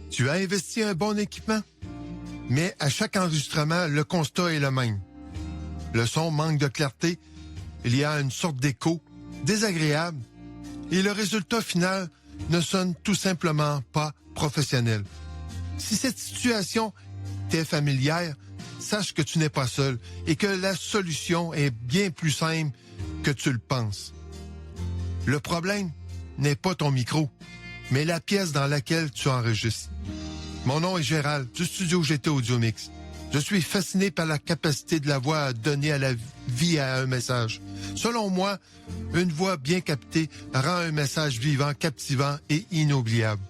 Tu as investi un bon équipement, mais à chaque enregistrement, le constat est le même. Le son manque de clarté, il y a une sorte d'écho désagréable et le résultat final ne sonne tout simplement pas professionnel. Si cette situation t'est familière, sache que tu n'es pas seul et que la solution est bien plus simple que tu le penses. Le problème n'est pas ton micro, mais la pièce dans laquelle tu enregistres. Mon nom est Gérald, du studio GT Audio Mix. Je suis fasciné par la capacité de la voix à donner à la vie à un message. Selon moi, une voix bien captée rend un message vivant, captivant et inoubliable.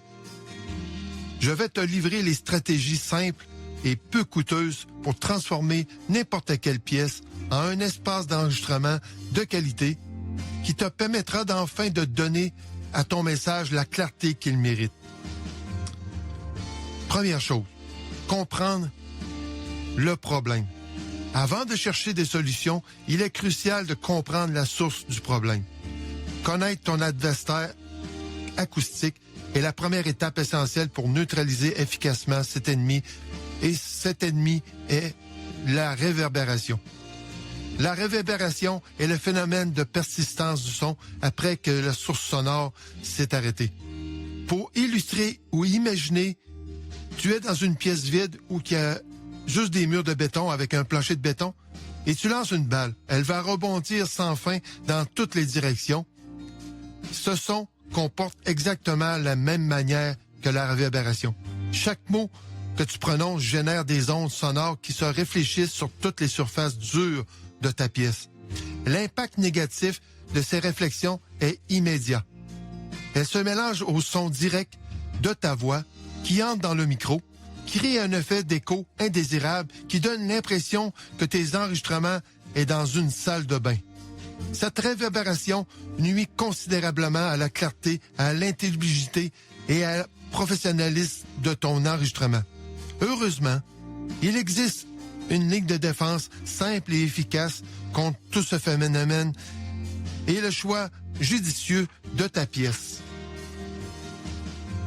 Je vais te livrer les stratégies simples et peu coûteuses pour transformer n'importe quelle pièce en un espace d'enregistrement de qualité qui te permettra d'enfin de donner à ton message la clarté qu'il mérite. Première chose, comprendre le problème. Avant de chercher des solutions, il est crucial de comprendre la source du problème. Connaître ton adversaire acoustique est la première étape essentielle pour neutraliser efficacement cet ennemi, et cet ennemi est la réverbération. La réverbération est le phénomène de persistance du son après que la source sonore s'est arrêtée. Pour illustrer ou imaginer, tu es dans une pièce vide où il y a juste des murs de béton avec un plancher de béton et tu lances une balle. Elle va rebondir sans fin dans toutes les directions. Ce son comporte exactement la même manière que la réverbération. Chaque mot que tu prononces génère des ondes sonores qui se réfléchissent sur toutes les surfaces dures de ta pièce. L'impact négatif de ces réflexions est immédiat. Elle se mélange au son direct de ta voix qui entre dans le micro, crée un effet d'écho indésirable qui donne l'impression que tes enregistrements est dans une salle de bain. Cette réverbération nuit considérablement à la clarté, à l'intelligibilité et à la professionnalisme de ton enregistrement. Heureusement, il existe une ligne de défense simple et efficace contre tout ce phénomène et le choix judicieux de ta pièce.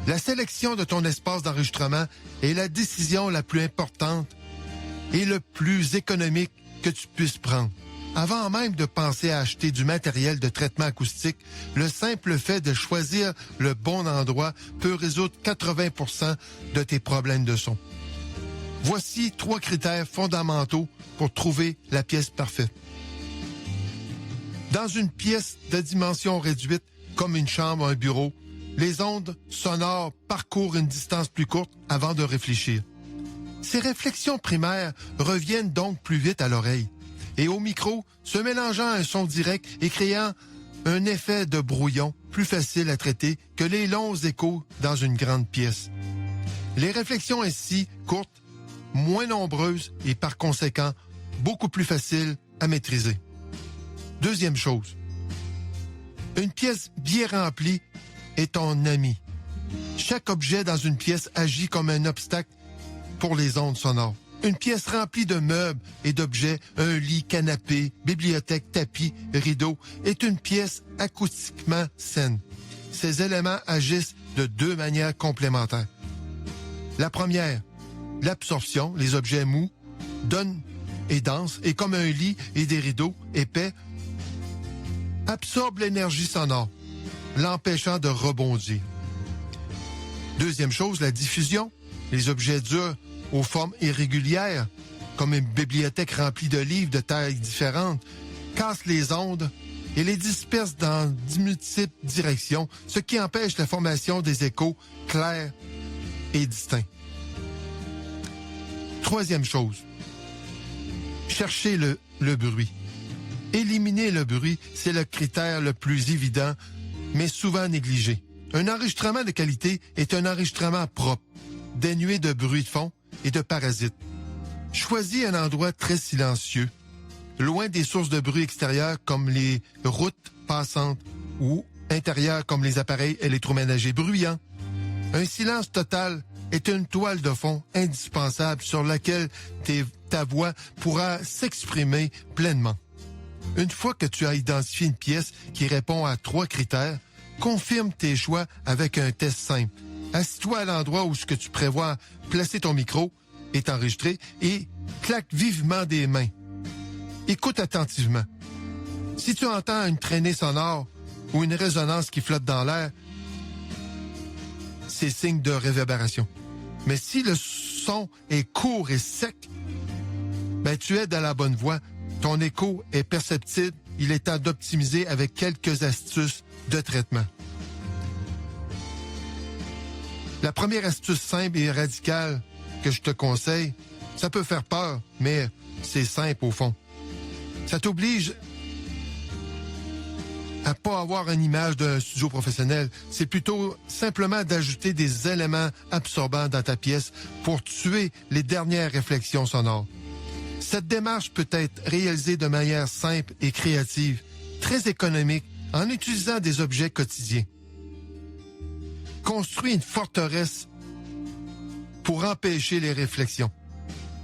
La sélection de ton espace d'enregistrement est la décision la plus importante et le plus économique que tu puisses prendre. Avant même de penser à acheter du matériel de traitement acoustique, le simple fait de choisir le bon endroit peut résoudre 80% de tes problèmes de son. Voici 3 critères fondamentaux pour trouver la pièce parfaite. Dans une pièce de dimension réduite, comme une chambre ou un bureau, les ondes sonores parcourent une distance plus courte avant de réfléchir. Ces réflexions primaires reviennent donc plus vite à l'oreille. Et au micro, se mélangeant à un son direct et créant un effet de brouillon plus facile à traiter que les longs échos dans une grande pièce. Les réflexions ainsi courtes, moins nombreuses et par conséquent beaucoup plus faciles à maîtriser. Deuxième chose, une pièce bien remplie est ton ami. Chaque objet dans une pièce agit comme un obstacle pour les ondes sonores. Une pièce remplie de meubles et d'objets, un lit, canapé, bibliothèque, tapis, rideaux, est une pièce acoustiquement saine. Ces éléments agissent de 2 manières complémentaires. La première, l'absorption, les objets mous, donnent et denses, et comme un lit et des rideaux épais, absorbent l'énergie sonore, l'empêchant de rebondir. Deuxième chose, la diffusion, les objets durs aux formes irrégulières, comme une bibliothèque remplie de livres de tailles différentes, cassent les ondes et les dispersent dans de multiples directions, ce qui empêche la formation des échos clairs et distincts. Troisième chose, cherchez le bruit. Éliminer le bruit, c'est le critère le plus évident, mais souvent négligé. Un enregistrement de qualité est un enregistrement propre, dénué de bruit de fond et de parasites. Choisis un endroit très silencieux, loin des sources de bruit extérieures comme les routes passantes ou intérieures comme les appareils électroménagers bruyants. Un silence total est une toile de fond indispensable sur laquelle ta voix pourra s'exprimer pleinement. Une fois que tu as identifié une pièce qui répond à 3 critères, confirme tes choix avec un test simple. Assis-toi à l'endroit où ce que tu prévois placer ton micro est enregistré et claque vivement des mains. Écoute attentivement. Si tu entends une traînée sonore ou une résonance qui flotte dans l'air, c'est signe de réverbération. Mais si le son est court et sec, tu es dans la bonne voie. Ton écho est perceptible. Il est temps d'optimiser avec quelques astuces de traitement. La première astuce simple et radicale que je te conseille, ça peut faire peur, mais c'est simple au fond. Ça t'oblige à pas avoir une image d'un studio professionnel. C'est plutôt simplement d'ajouter des éléments absorbants dans ta pièce pour tuer les dernières réflexions sonores. Cette démarche peut être réalisée de manière simple et créative, très économique, en utilisant des objets quotidiens. Construis une forteresse pour empêcher les réflexions.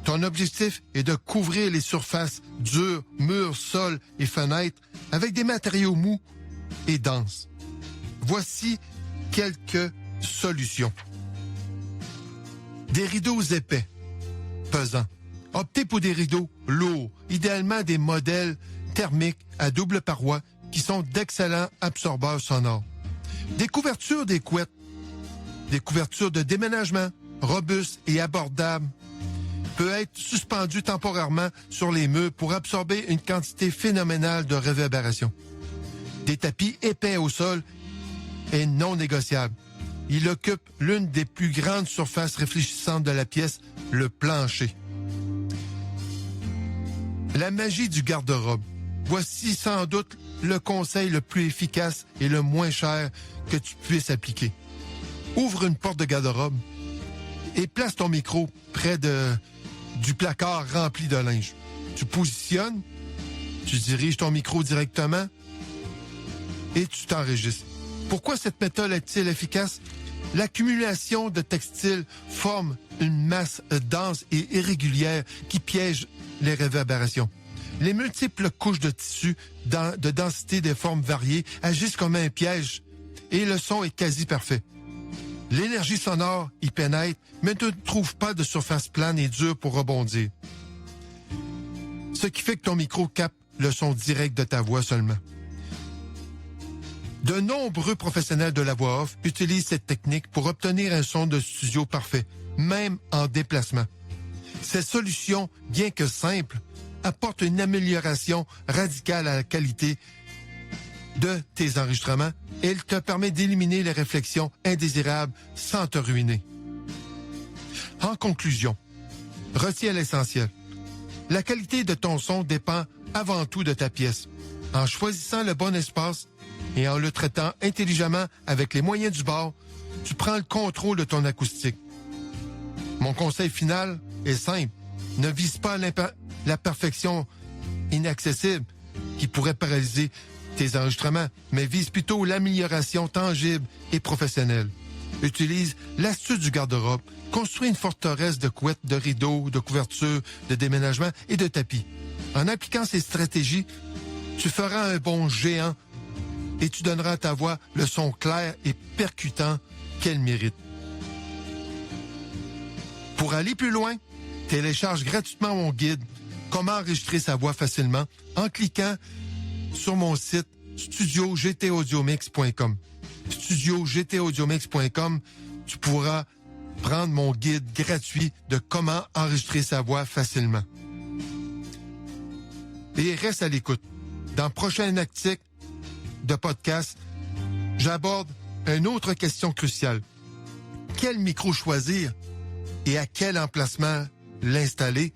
Ton objectif est de couvrir les surfaces dures, murs, sols et fenêtres avec des matériaux mous et denses. Voici quelques solutions. Des rideaux épais, pesants. Optez pour des rideaux lourds, idéalement des modèles thermiques à double paroi qui sont d'excellents absorbeurs sonores. Des couvertures des couettes, des couvertures de déménagement robustes et abordables peut être suspendues temporairement sur les murs pour absorber une quantité phénoménale de réverbération. Des tapis épais au sol est non négociable. Il occupe l'une des plus grandes surfaces réfléchissantes de la pièce, le plancher. La magie du garde-robe. Voici sans doute le conseil le plus efficace et le moins cher que tu puisses appliquer. Ouvre une porte de garde-robe et place ton micro près du placard rempli de linge. Tu positionnes, tu diriges ton micro directement et tu t'enregistres. Pourquoi cette méthode est-elle efficace? L'accumulation de textiles forme une masse dense et irrégulière qui piège les réverbérations. Les multiples couches de tissu de densité des formes variées agissent comme un piège et le son est quasi parfait. L'énergie sonore y pénètre, mais ne trouve pas de surface plane et dure pour rebondir. Ce qui fait que ton micro capte le son direct de ta voix seulement. De nombreux professionnels de la voix off utilisent cette technique pour obtenir un son de studio parfait, même en déplacement. Cette solution, bien que simple, apporte une amélioration radicale à la qualité de tes enregistrements et elle te permet d'éliminer les réflexions indésirables sans te ruiner. En conclusion, retiens l'essentiel. La qualité de ton son dépend avant tout de ta pièce. En choisissant le bon espace et en le traitant intelligemment avec les moyens du bord, tu prends le contrôle de ton acoustique. Mon conseil final est simple. Ne vise pas la perfection inaccessible qui pourrait paralyser tes enregistrements, mais vise plutôt l'amélioration tangible et professionnelle. Utilise l'astuce du garde-robe, construis une forteresse de couettes, de rideaux, de couvertures, de déménagement et de tapis. En appliquant ces stratégies, tu feras un bond géant et tu donneras à ta voix le son clair et percutant qu'elle mérite. Pour aller plus loin, télécharge gratuitement mon guide « Comment enregistrer sa voix facilement » en cliquant sur mon site studiogtaudiomix.com. studiogtaudiomix.com, tu pourras prendre mon guide gratuit de comment enregistrer sa voix facilement. Et reste à l'écoute. Dans le prochain article de podcast, j'aborde une autre question cruciale. Quel micro choisir et à quel emplacement l'installer?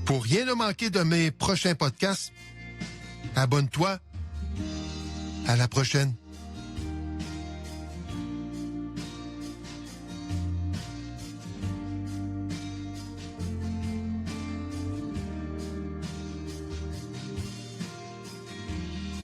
Pour rien ne manquer de mes prochains podcasts, abonne-toi. À la prochaine.